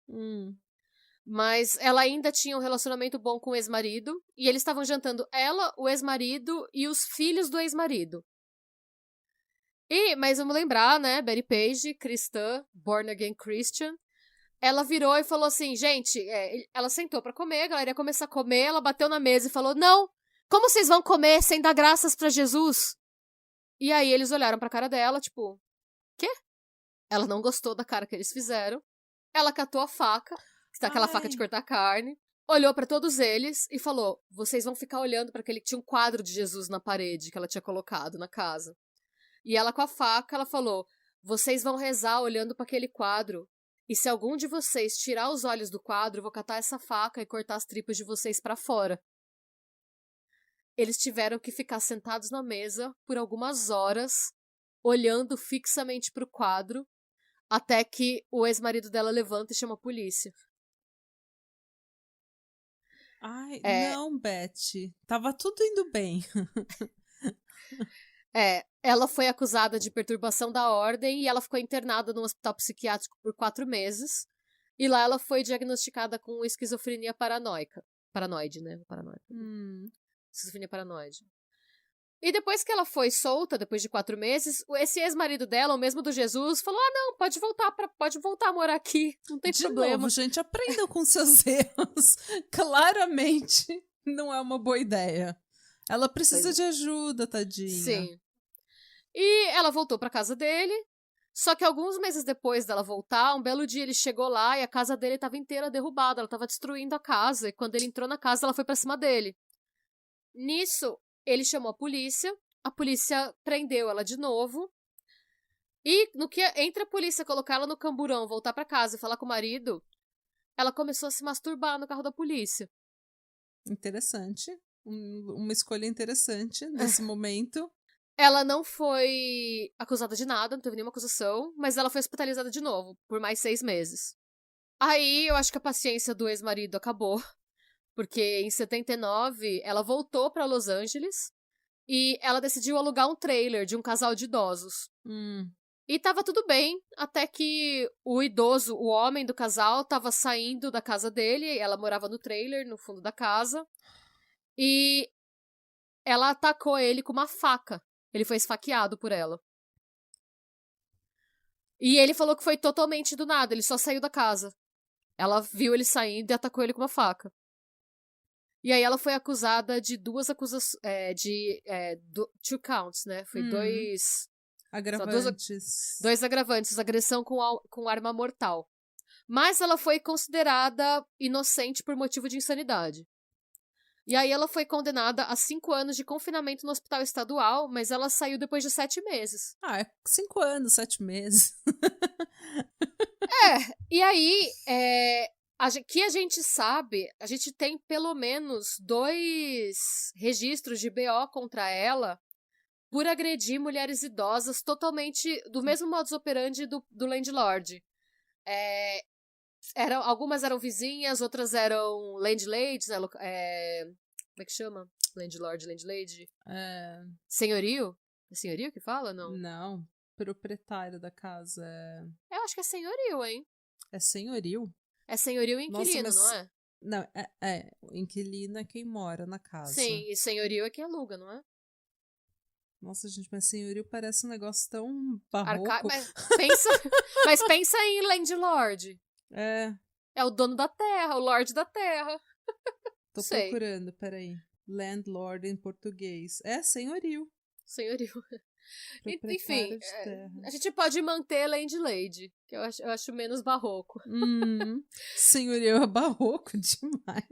Mas ela ainda tinha um relacionamento bom com o ex-marido, e eles estavam jantando ela, o ex-marido e os filhos do ex-marido. Mas vamos lembrar, né, Betty Page, cristã, born again Christian, ela virou e falou assim, gente, ela sentou pra comer, a galera ia começar a comer, ela bateu na mesa e falou, não, como vocês vão comer sem dar graças pra Jesus? E aí eles olharam pra cara dela, tipo, quê? Ela não gostou da cara que eles fizeram, ela catou a faca, aquela faca de cortar carne, olhou pra todos eles e falou, vocês vão ficar olhando pra aquele... Tinha um quadro de Jesus na parede que ela tinha colocado na casa. E ela com a faca, ela falou, vocês vão rezar olhando pra aquele quadro. E se algum de vocês tirar os olhos do quadro, eu vou catar essa faca e cortar as tripas de vocês pra fora. Eles tiveram que ficar sentados na mesa por algumas horas, olhando fixamente pro quadro, até que o ex-marido dela levanta e chama a polícia. Ai, não, Beth. Tava tudo indo bem. Ela foi acusada de perturbação da ordem e ela ficou internada num hospital psiquiátrico por 4 meses. E lá ela foi diagnosticada com esquizofrenia paranoica. Paranoide, né? Paranoica. Esquizofrenia paranoide. E depois que ela foi solta, depois de 4 meses, esse ex-marido dela, o mesmo do Jesus, falou, não, pode voltar a morar aqui, não tem problema. De novo, gente, aprendam com seus erros. Claramente não é uma boa ideia. Ela precisa de ajuda, tadinha. Sim. E ela voltou pra casa dele, só que alguns meses depois dela voltar, um belo dia ele chegou lá e a casa dele estava inteira derrubada, ela estava destruindo a casa, e quando ele entrou na casa, ela foi pra cima dele. Nisso, ele chamou a polícia prendeu ela de novo, e no que entre a polícia colocar ela no camburão, voltar pra casa e falar com o marido, ela começou a se masturbar no carro da polícia. Interessante. Uma escolha interessante nesse momento. Ela não foi acusada de nada, não teve nenhuma acusação, mas ela foi hospitalizada de novo, por mais 6 meses. Aí, eu acho que a paciência do ex-marido acabou, porque em 79, ela voltou pra Los Angeles e ela decidiu alugar um trailer de um casal de idosos. E tava tudo bem, até que o idoso, o homem do casal, tava saindo da casa dele, ela morava no trailer, no fundo da casa, e ela atacou ele com uma faca. Ele foi esfaqueado por ela. E ele falou que foi totalmente do nada, ele só saiu da casa. Ela viu ele saindo e atacou ele com uma faca. E aí ela foi acusada de 2 acusações, 2 counts, né? Foi 2... Agravantes. 2 agravantes, agressão com arma mortal. Mas ela foi considerada inocente por motivo de insanidade. E aí ela foi condenada a 5 anos de confinamento no hospital estadual, mas ela saiu depois de 7 meses. 5 anos, 7 meses. E aí, que a gente sabe, a gente tem pelo menos 2 registros de BO contra ela por agredir mulheres idosas totalmente do mesmo modus operandi do landlord. Algumas eram vizinhas, outras eram landladies, né? Como é que chama? Landlord, landlady? Senhorio? É senhorio que fala, não? Não, proprietário da casa. Eu acho que é senhorio, hein? É senhorio? É senhorio e inquilino, Nossa, não é? Não, o inquilino é quem mora na casa. Sim, e senhorio é quem aluga, não é? Nossa, gente, mas senhorio parece um negócio tão barroco. Mas pensa em landlord. É o dono da terra, o Lorde da Terra. Tô Sei. procurando, peraí. Landlord em português. É senhorio. Senhorio. Enfim, Proprietário de terra. a gente pode manter Landlady, que eu acho menos barroco. Senhorio é barroco demais.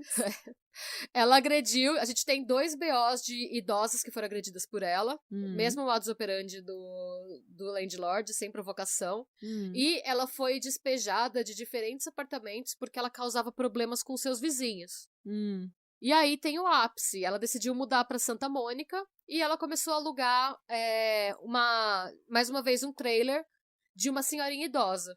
Ela agrediu, a gente tem 2 BOs de idosas que foram agredidas por ela, mesmo o modus operandi do landlord, sem provocação, e ela foi despejada de diferentes apartamentos porque ela causava problemas com seus vizinhos. E aí tem o ápice, ela decidiu mudar para Santa Mônica e ela começou a alugar mais uma vez um trailer de uma senhorinha idosa.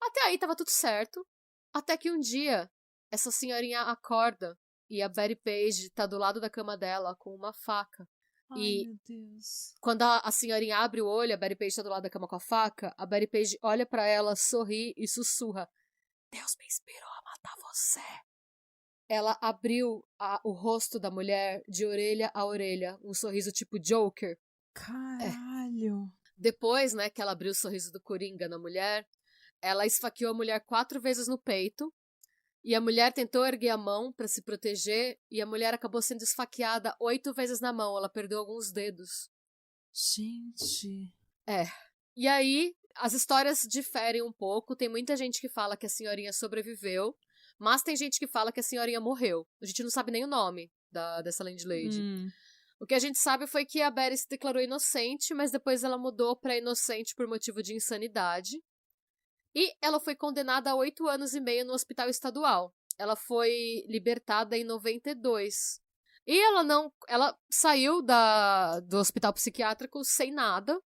Até aí tava tudo certo, até que um dia essa senhorinha acorda e a Betty Page tá do lado da cama dela com uma faca. Ai, meu Deus. Quando a senhorinha abre o olho, a Betty Page tá do lado da cama com a faca, a Betty Page olha pra ela, sorri e sussurra: Deus me inspirou a matar você. Ela abriu o rosto da mulher de orelha a orelha, um sorriso tipo Joker. Caralho. Depois, né, que ela abriu o sorriso do Coringa na mulher, ela esfaqueou a mulher 4 vezes no peito, e a mulher tentou erguer a mão pra se proteger, e a mulher acabou sendo esfaqueada 8 vezes na mão, ela perdeu alguns dedos. Gente. E aí, as histórias diferem um pouco, tem muita gente que fala que a senhorinha sobreviveu, mas tem gente que fala que a senhorinha morreu. A gente não sabe nem o nome dessa landlady. O que a gente sabe foi que a Betty se declarou inocente, mas depois ela mudou pra inocente por motivo de insanidade. E ela foi condenada a 8 anos e meio no hospital estadual. Ela foi libertada em 92. E ela saiu do hospital psiquiátrico sem nada.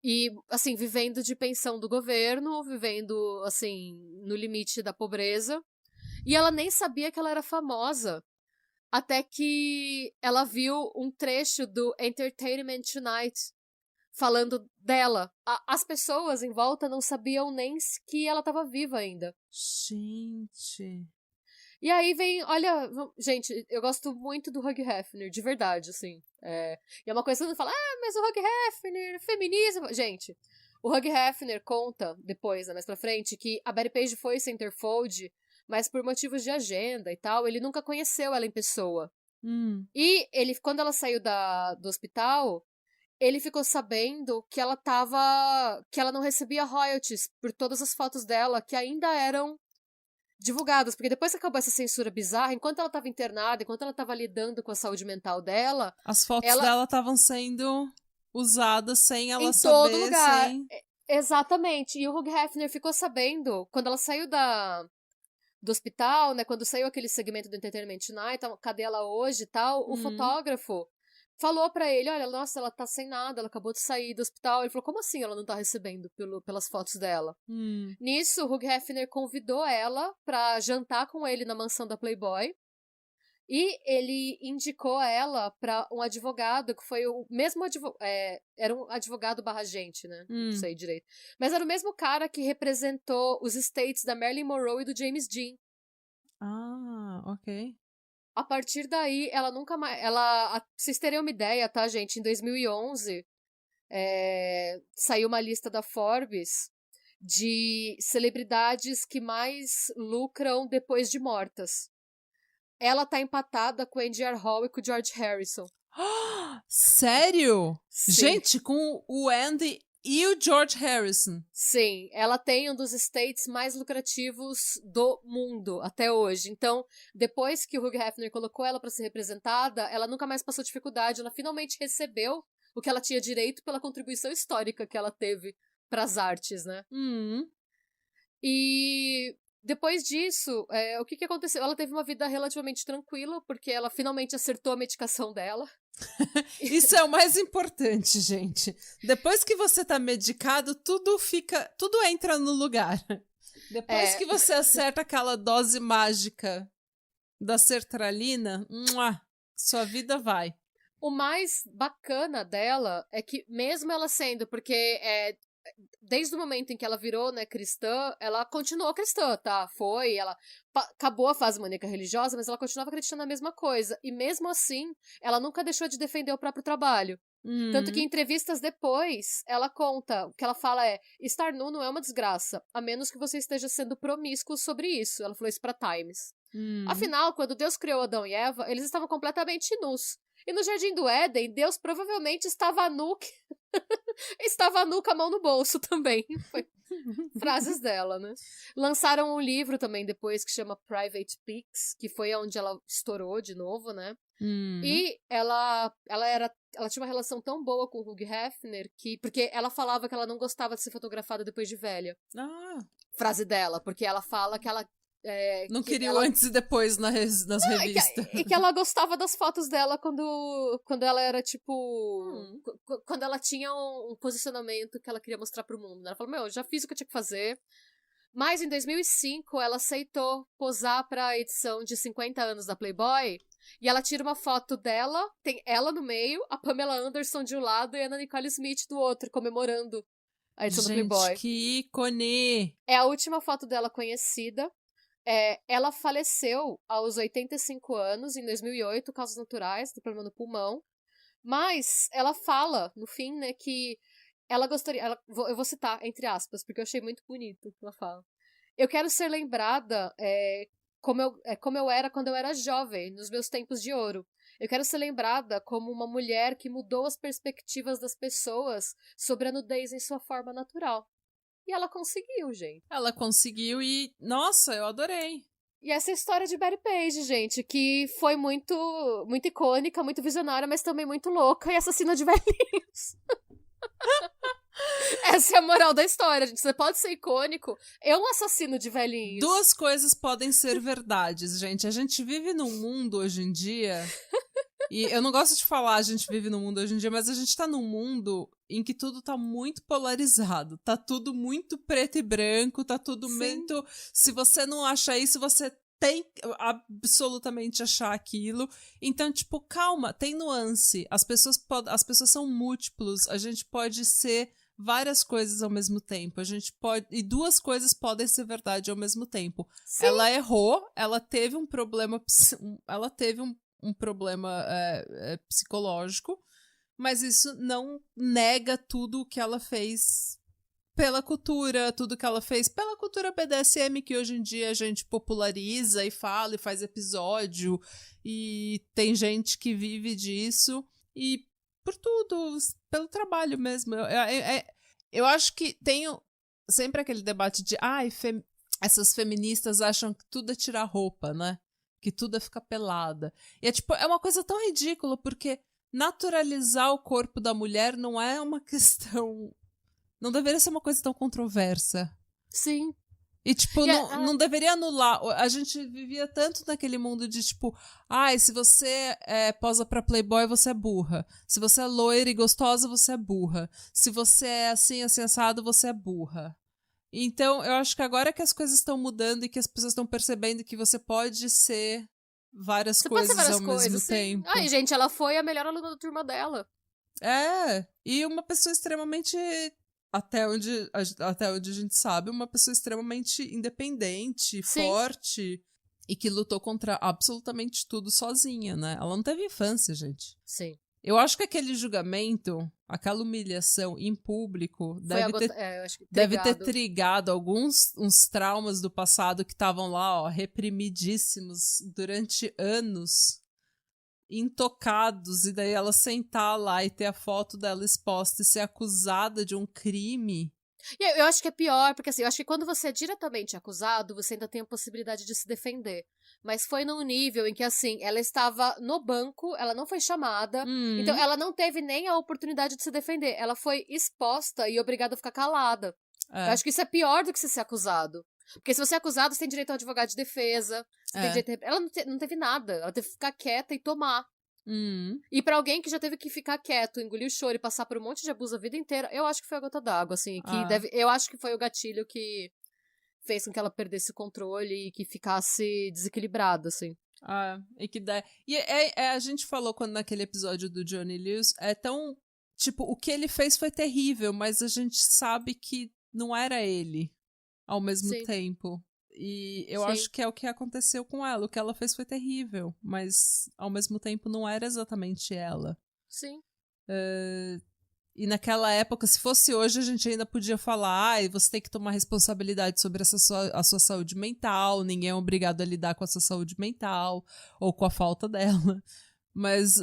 E, assim, vivendo de pensão do governo, vivendo, assim, no limite da pobreza. E ela nem sabia que ela era famosa. Até que ela viu um trecho do Entertainment Tonight falando dela. As pessoas em volta não sabiam nem que ela estava viva ainda. Gente. E aí vem, olha, gente, eu gosto muito do Hugh Hefner, de verdade, assim. E é uma coisa que todo mundo fala, mas o Hugh Hefner, feminismo. Gente, o Hugh Hefner conta depois, né, mais pra frente, que a Betty Page foi centerfold, mas por motivos de agenda e tal, ele nunca conheceu ela em pessoa. E ele, quando ela saiu do hospital, ele ficou sabendo que ela não recebia royalties por todas as fotos dela, que ainda eram divulgadas, porque depois que acabou essa censura bizarra, enquanto ela estava internada, enquanto ela estava lidando com a saúde mental dela, as fotos dela estavam sendo usadas sem ela em saber. Todo lugar. Exatamente. E o Hugh Hefner ficou sabendo, quando ela saiu do hospital, né, quando saiu aquele segmento do Entertainment Tonight, cadê ela hoje e tal, o fotógrafo falou pra ele, olha, nossa, ela tá sem nada, ela acabou de sair do hospital. Ele falou, como assim ela não tá recebendo pelas fotos dela? Nisso, o Hugh Hefner convidou ela pra jantar com ele na mansão da Playboy. E ele indicou ela pra um advogado, que foi o mesmo era um advogado barra agente, né? Não sei direito. Mas era o mesmo cara que representou os estates da Marilyn Monroe e do James Dean. Ah, ok. A partir daí, ela nunca mais... pra vocês terem uma ideia, tá, gente? Em 2011, saiu uma lista da Forbes de celebridades que mais lucram depois de mortas. Ela tá empatada com o Andy Warhol e com o George Harrison. Sério? Sim. Gente, com o Andy e o George Harrison. Sim, ela tem um dos estates mais lucrativos do mundo até hoje. Então, depois que o Hugh Hefner colocou ela pra ser representada, ela nunca mais passou dificuldade. Ela finalmente recebeu o que ela tinha direito pela contribuição histórica que ela teve pras artes, né? E depois disso, o que aconteceu? Ela teve uma vida relativamente tranquila, porque ela finalmente acertou a medicação dela. Isso é o mais importante, gente. Depois que você tá medicado, tudo entra no lugar. Depois que você acerta aquela dose mágica da sertralina, sua vida vai. O mais bacana dela é que, mesmo ela sendo, porque desde o momento em que ela virou, né, cristã, ela continuou cristã, tá? Ela acabou a fase maníaca religiosa, mas ela continuava acreditando na mesma coisa. E mesmo assim, ela nunca deixou de defender o próprio trabalho. Tanto que em entrevistas depois, ela conta, o que ela fala é, estar nu não é uma desgraça, a menos que você esteja sendo promíscuo sobre isso. Ela falou isso pra Times. Afinal, quando Deus criou Adão e Eva, eles estavam completamente nus. E no Jardim do Éden, Deus provavelmente estava nu, estava nu com a mão no bolso também. Foi frases dela, né? Lançaram um livro também depois que chama Private Pics, que foi onde ela estourou de novo, né? E ela tinha uma relação tão boa com o Hugh Hefner que... Porque ela falava que ela não gostava de ser fotografada depois de velha. Frase dela, porque ela fala que ela... não queria o antes e depois nas revistas. E que ela gostava das fotos dela quando ela era, tipo... Quando ela tinha um posicionamento que ela queria mostrar pro mundo. Ela falou, já fiz o que eu tinha que fazer. Mas em 2005, ela aceitou posar pra edição de 50 anos da Playboy. E ela tira uma foto dela, tem ela no meio, a Pamela Anderson de um lado e a Ana Nicole Smith do outro, comemorando a edição do Playboy. Gente, que ícone! É a última foto dela conhecida. Ela faleceu aos 85 anos, em 2008, causas naturais, do problema no pulmão. Mas ela fala, no fim, né, que ela gostaria... eu vou citar, entre aspas, porque eu achei muito bonito o que ela fala. Eu quero ser lembrada como eu era quando eu era jovem, nos meus tempos de ouro. Eu quero ser lembrada como uma mulher que mudou as perspectivas das pessoas sobre a nudez em sua forma natural. E ela conseguiu, gente. Ela conseguiu e... Nossa, eu adorei. E essa é a história de Betty Page, gente, que foi muito, muito icônica, muito visionária, mas também muito louca e assassina de velhinhos. Essa é a moral da história, gente. Você pode ser icônico, é um assassino de velhinhos. Duas coisas podem ser verdades, gente. A gente vive num mundo hoje em dia... E eu não gosto de falar a gente vive num mundo hoje em dia, mas a gente tá num mundo em que tudo tá muito polarizado. Tá tudo muito preto e branco, tá tudo muito... Se você não acha isso, você tem que absolutamente achar aquilo. Então, tipo, calma, tem nuance. As pessoas são múltiplos. A gente pode ser várias coisas ao mesmo tempo. A gente pode... E duas coisas podem ser verdade ao mesmo tempo. Sim. Ela errou, ela teve um problema... Ela teve um problema psicológico, mas isso não nega tudo o que ela fez pela cultura, tudo que ela fez pela cultura BDSM, que hoje em dia a gente populariza e fala e faz episódio, e tem gente que vive disso, e por tudo, pelo trabalho mesmo. Eu acho que tem sempre aquele debate de essas feministas acham que tudo é tirar roupa, né? Que tudo é ficar pelada. E é uma coisa tão ridícula, porque naturalizar o corpo da mulher não é uma questão... Não deveria ser uma coisa tão controversa. Sim. E, não deveria anular... A gente vivia tanto naquele mundo de, se você posa pra Playboy, você é burra. Se você é loira e gostosa, você é burra. Se você é assim, assado, você é burra. Então, eu acho que agora que as coisas estão mudando e que as pessoas estão percebendo que você pode ser várias coisas ao mesmo tempo. Ai, gente, ela foi a melhor aluna da turma dela. E uma pessoa extremamente, até onde a gente sabe, uma pessoa extremamente independente, forte, e que lutou contra absolutamente tudo sozinha, né? Ela não teve infância, gente. Sim. Eu acho que aquele julgamento, aquela humilhação em público deve ter trigado uns traumas do passado que estavam lá, reprimidíssimos durante anos, intocados, e daí ela sentar lá e ter a foto dela exposta e ser acusada de um crime. E eu acho que é pior, porque assim, eu acho que quando você é diretamente acusado, você ainda tem a possibilidade de se defender. Mas foi num nível em que, assim, ela estava no banco, ela não foi chamada, então ela não teve nem a oportunidade de se defender. Ela foi exposta e obrigada a ficar calada. Eu acho que isso é pior do que você ser acusado. Porque se você é acusado, você tem direito a um advogado de defesa. Ela não teve nada, ela teve que ficar quieta e tomar. E pra alguém que já teve que ficar quieto, engolir o choro e passar por um monte de abuso a vida inteira, eu acho que foi a gota d'água, assim, eu acho que foi o gatilho que fez com que ela perdesse o controle e que ficasse desequilibrada, assim. E que a gente falou quando naquele episódio do Johnny Lewis, o que ele fez foi terrível, mas a gente sabe que não era ele ao mesmo tempo. E eu acho que é o que aconteceu com ela. O que ela fez foi terrível, mas ao mesmo tempo não era exatamente ela. Sim. E naquela época, se fosse hoje, a gente ainda podia falar, você tem que tomar responsabilidade sobre a sua saúde mental, ninguém é obrigado a lidar com a sua saúde mental, ou com a falta dela. Mas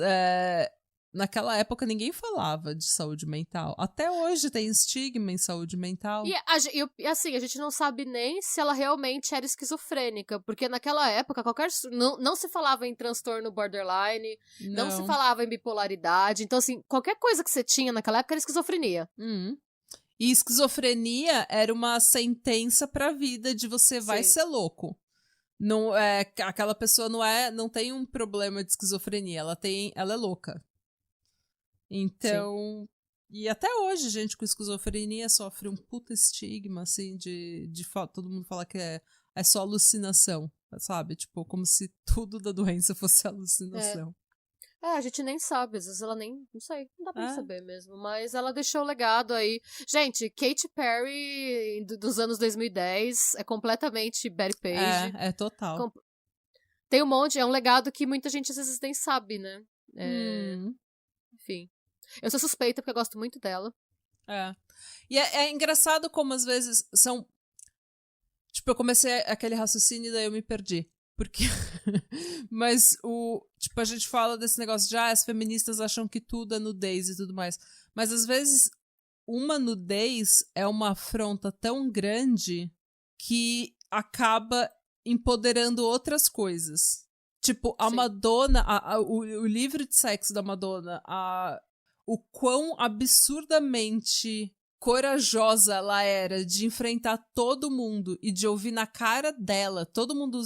naquela época ninguém falava de saúde mental. Até hoje tem estigma em saúde mental. E assim, a gente não sabe nem se ela realmente era esquizofrênica, porque naquela época não se falava em transtorno borderline, não se falava em bipolaridade, então assim, qualquer coisa que você tinha naquela época era esquizofrenia. E esquizofrenia era uma sentença pra vida de você vai ser louco. Não aquela pessoa não tem um problema de esquizofrenia, ela é louca. Então, e até hoje, gente com esquizofrenia sofre um puta estigma, assim, de todo mundo fala que é só alucinação, sabe? Tipo, como se tudo da doença fosse alucinação. A gente nem sabe, às vezes ela nem, não sei, não dá pra saber mesmo, mas ela deixou o legado aí. Gente, Katy Perry dos anos 2010 é completamente Betty Page. É total. Tem um monte, é um legado que muita gente às vezes nem sabe, né? Enfim. Eu sou suspeita porque eu gosto muito dela. E é engraçado como às vezes são... Tipo, eu comecei aquele raciocínio e daí eu me perdi. Porque... Mas tipo, a gente fala desse negócio de as feministas acham que tudo é nudez e tudo mais. Mas às vezes uma nudez é uma afronta tão grande que acaba empoderando outras coisas. Tipo, a Madonna, o livro de sexo da Madonna, o quão absurdamente corajosa ela era de enfrentar todo mundo e de ouvir na cara dela, todo mundo,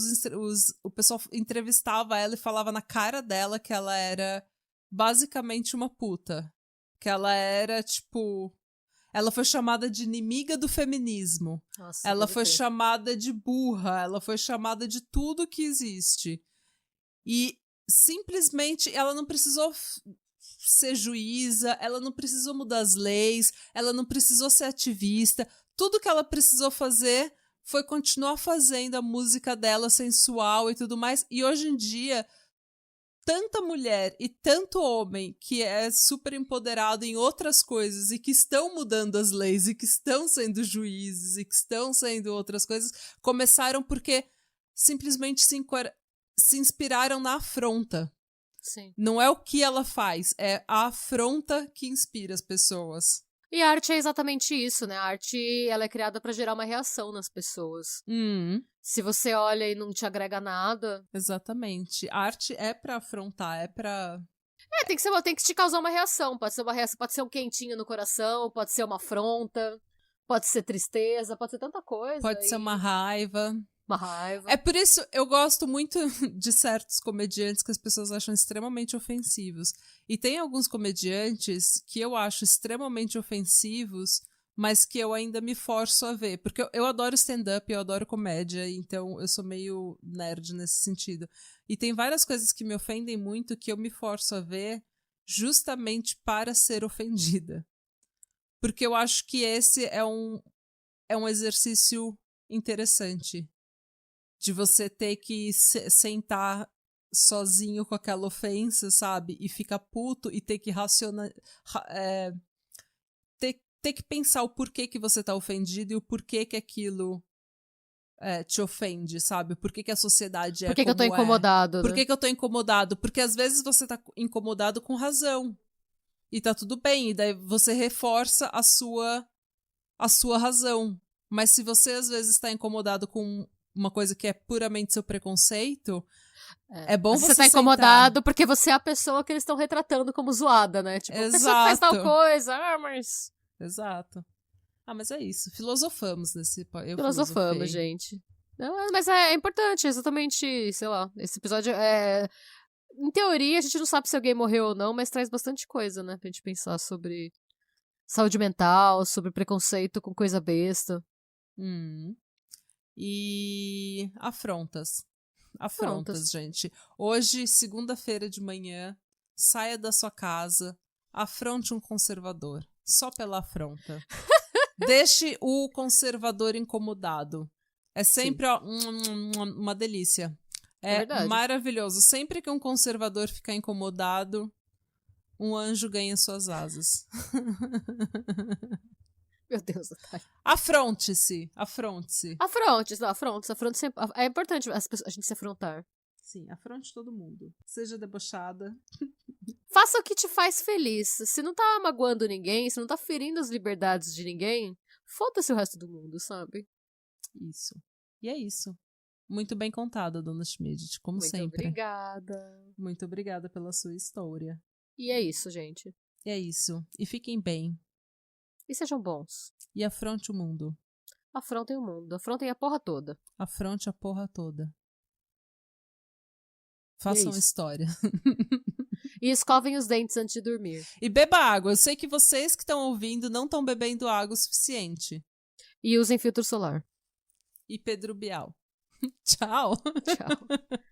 o pessoal entrevistava ela e falava na cara dela que ela era basicamente uma puta. Que ela era, tipo... Ela foi chamada de inimiga do feminismo. Nossa, ela foi chamada de burra. Ela foi chamada de tudo que existe. E simplesmente ela não precisou ser juíza, ela não precisou mudar as leis, ela não precisou ser ativista. Tudo que ela precisou fazer foi continuar fazendo a música dela sensual e tudo mais. E hoje em dia, tanta mulher e tanto homem que é super empoderado em outras coisas e que estão mudando as leis e que estão sendo juízes e que estão sendo outras coisas, começaram porque simplesmente se inspiraram na afronta. Sim. Não é o que ela faz, é a afronta que inspira as pessoas. E a arte é exatamente isso, né? A arte, ela é criada pra gerar uma reação nas pessoas. Se você olha e não te agrega nada... Exatamente. A arte é pra afrontar, é pra... tem que te causar uma reação. Pode ser uma reação, pode ser um quentinho no coração, pode ser uma afronta, pode ser tristeza, pode ser tanta coisa. Pode ser uma raiva. Uma raiva. É por isso eu gosto muito de certos comediantes que as pessoas acham extremamente ofensivos. E tem alguns comediantes que eu acho extremamente ofensivos, mas que eu ainda me forço a ver. Porque eu adoro stand-up, eu adoro comédia, então eu sou meio nerd nesse sentido. E tem várias coisas que me ofendem muito que eu me forço a ver justamente para ser ofendida. Porque eu acho que esse é um exercício interessante. De você ter que sentar sozinho com aquela ofensa, sabe? E ficar puto e ter que ter que pensar o porquê que você tá ofendido e o porquê que aquilo te ofende, sabe? Por que a sociedade Por que eu tô incomodado, né? Por que eu tô incomodado? Porque às vezes você tá incomodado com razão. E tá tudo bem. E daí você reforça a sua razão. Mas se você às vezes tá incomodado com uma coisa que é puramente seu preconceito, é bom você tá incomodado porque você é a pessoa que eles estão retratando como zoada, né? Tipo, a pessoa que faz tal coisa, mas... Exato. Mas é isso. Filosofamos nesse... Filosofamos, gente. Não, mas é importante, exatamente, sei lá, esse episódio é... Em teoria, a gente não sabe se alguém morreu ou não, mas traz bastante coisa, né? Pra gente pensar sobre saúde mental, sobre preconceito com coisa besta. E afrontas, gente. Hoje, segunda-feira de manhã, saia da sua casa, afronte um conservador. Só pela afronta. Deixe o conservador incomodado. É sempre uma delícia. É verdade. maravilhoso. Sempre que um conservador ficar incomodado, Um anjo ganha suas asas. Meu Deus, Natália. Afronte-se. Afronte-se. Afronte sempre. É importante a gente se afrontar. Sim, afronte todo mundo. Seja debochada. Faça o que te faz feliz. Se não tá magoando ninguém, se não tá ferindo as liberdades de ninguém, foda-se o resto do mundo, sabe? Isso. E é isso. Muito bem contado, dona Schmidt, como Muito sempre. obrigada. Muito obrigada pela sua história. E é isso, gente. E é isso. E fiquem bem. E sejam bons. E afronte o mundo. Afrontem o mundo. Afrontem a porra toda. Afronte a porra toda. Façam isso. história. E escovem os dentes antes de dormir. E beba água. Eu sei que vocês que estão ouvindo não estão bebendo água o suficiente. E usem filtro solar. E Pedro Bial. Tchau. Tchau.